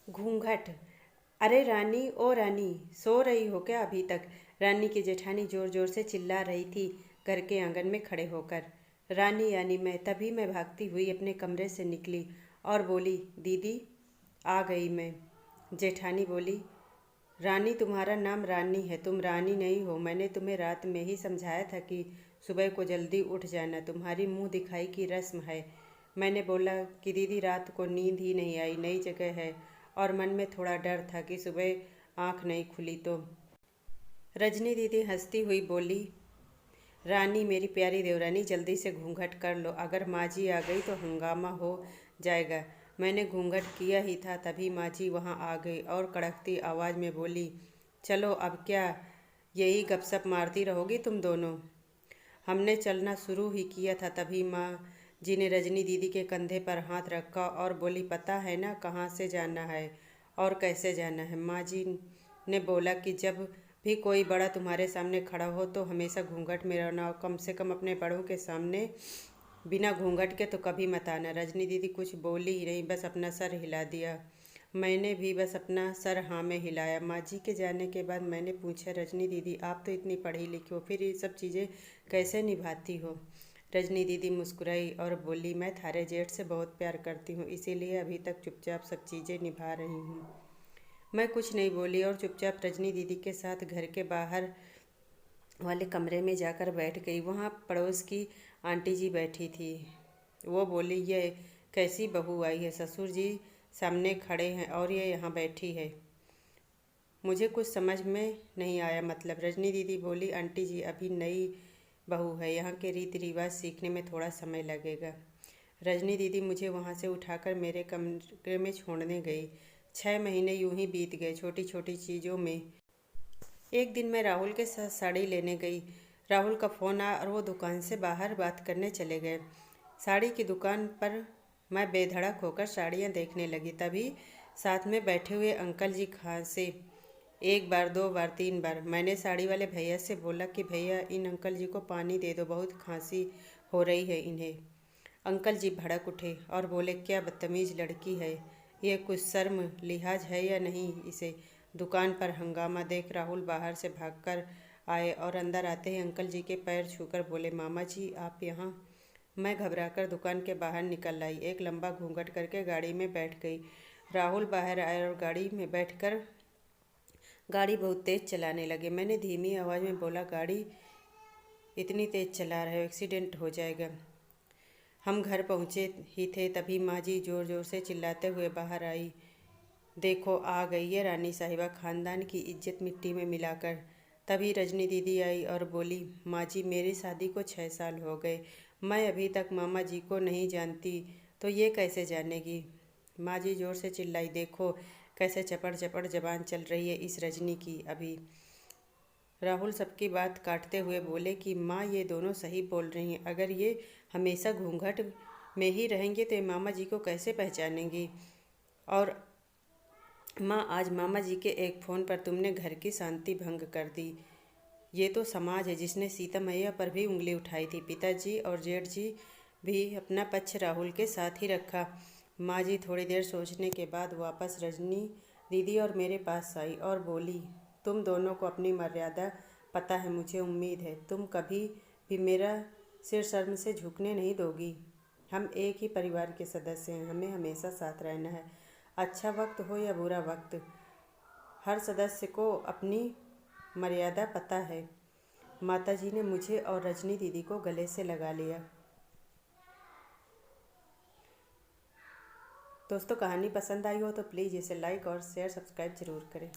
घूंघट। अरे रानी, ओ रानी, सो रही हो क्या अभी तक? रानी की जेठानी जोर जोर से चिल्ला रही थी घर के आंगन में खड़े होकर। रानी यानी मैं भागती हुई अपने कमरे से निकली और बोली, दीदी आ गई मैं। जेठानी बोली, रानी तुम्हारा नाम रानी है, तुम रानी नहीं हो। मैंने तुम्हें रात में ही समझाया था कि सुबह को जल्दी उठ जाना, तुम्हारी मुंह दिखाई की रस्म है। मैंने बोला कि दीदी रात को नींद ही नहीं आई, नई जगह है और मन में थोड़ा डर था कि सुबह आंख नहीं खुली तो। रजनी दीदी हंसती हुई बोली, रानी मेरी प्यारी देवरानी, जल्दी से घूंघट कर लो, अगर माँ जी आ गई तो हंगामा हो जाएगा। मैंने घूंघट किया ही था तभी माँ जी वहाँ आ गई और कड़कती आवाज़ में बोली, चलो अब क्या यही गपशप मारती रहोगी तुम दोनों? हमने चलना शुरू ही किया था तभी माँ जी ने रजनी दीदी के कंधे पर हाथ रखा और बोली, पता है ना कहाँ से जाना है और कैसे जाना है? माँ जी ने बोला कि जब भी कोई बड़ा तुम्हारे सामने खड़ा हो तो हमेशा घूंघट में रहना और कम से कम अपने बड़ों के सामने बिना घूंघट के तो कभी मत आना। रजनी दीदी कुछ बोली ही नहीं, बस अपना सर हिला दिया। मैंने भी बस अपना सर हाँ में हिलाया। माँ जी के जाने के बाद मैंने पूछा, रजनी दीदी आप तो इतनी पढ़ी लिखी हो, फिर ये सब चीज़ें कैसे निभाती हो? रजनी दीदी मुस्कुराई और बोली, मैं थारे जेठ से बहुत प्यार करती हूँ, इसीलिए अभी तक चुपचाप सब चीज़ें निभा रही हूँ। मैं कुछ नहीं बोली और चुपचाप रजनी दीदी के साथ घर के बाहर वाले कमरे में जाकर बैठ गई। वहाँ पड़ोस की आंटी जी बैठी थी। वो बोली, ये कैसी बहू आई है? ससुर जी सामने खड़े हैं और ये यहाँ बैठी है। मुझे कुछ समझ में नहीं आया। मतलब? रजनी दीदी बोली, आंटी जी अभी नई बहू है, यहाँ के रीति रिवाज सीखने में थोड़ा समय लगेगा। रजनी दीदी मुझे वहाँ से उठाकर मेरे कमरे में छोड़ने गई। 6 महीने यूं ही बीत गए छोटी छोटी चीज़ों में। एक दिन मैं राहुल के साथ साड़ी लेने गई। राहुल का फ़ोन आया और वो दुकान से बाहर बात करने चले गए। साड़ी की दुकान पर मैं बेधड़क होकर साड़ियाँ देखने लगी। तभी साथ में बैठे हुए अंकल जी खांसे। 1 बार, 2 बार, 3 बार। मैंने साड़ी वाले भैया से बोला कि भैया इन अंकल जी को पानी दे दो, बहुत खांसी हो रही है इन्हें। अंकल जी भड़क उठे और बोले, क्या बदतमीज़ लड़की है, ये कुछ शर्म लिहाज है या नहीं इसे? दुकान पर हंगामा देख राहुल बाहर से भागकर आए और अंदर आते ही अंकल जी के पैर छूकर बोले, मामा जी आप यहाँ? मैं घबराकर दुकान के बाहर निकल आई, एक लंबा घूंघट करके गाड़ी में बैठ गई। राहुल बाहर आए और गाड़ी में बैठकर गाड़ी बहुत तेज़ चलाने लगे। मैंने धीमी आवाज़ में बोला, गाड़ी इतनी तेज़ चला रहे हो, एक्सीडेंट हो जाएगा। हम घर पहुँचे ही थे तभी माँ जी ज़ोर ज़ोर से चिल्लाते हुए बाहर आई, देखो आ गई है रानी साहिबा, खानदान की इज्जत मिट्टी में मिलाकर। तभी रजनी दीदी आई और बोली, माँ जी मेरी शादी को 6 साल हो गए, मैं अभी तक मामा जी को नहीं जानती, तो ये कैसे जानेगी? माँ जी जोर से चिल्लाई, देखो कैसे चपड़ चपड़ जबान चल रही है इस रजनी की अभी। राहुल सबकी बात काटते हुए बोले कि माँ ये दोनों सही बोल रही हैं, अगर ये हमेशा घूंघट में ही रहेंगे तो ये मामा जी को कैसे पहचानेंगी? और माँ आज मामा जी के एक फ़ोन पर तुमने घर की शांति भंग कर दी। ये तो समाज है जिसने सीता मैया पर भी उंगली उठाई थी। पिताजी और जेठ जी भी अपना पक्ष राहुल के साथ ही रखा। माँ जी थोड़ी देर सोचने के बाद वापस रजनी दीदी और मेरे पास आई और बोली, तुम दोनों को अपनी मर्यादा पता है, मुझे उम्मीद है तुम कभी भी मेरा सिर शर्म से झुकने नहीं दोगी। हम एक ही परिवार के सदस्य हैं, हमें हमेशा साथ रहना है, अच्छा वक्त हो या बुरा वक्त। हर सदस्य को अपनी मर्यादा पता है। माताजी ने मुझे और रजनी दीदी को गले से लगा लिया। दोस्तों कहानी पसंद आई हो तो प्लीज़ इसे लाइक और शेयर सब्सक्राइब ज़रूर करें।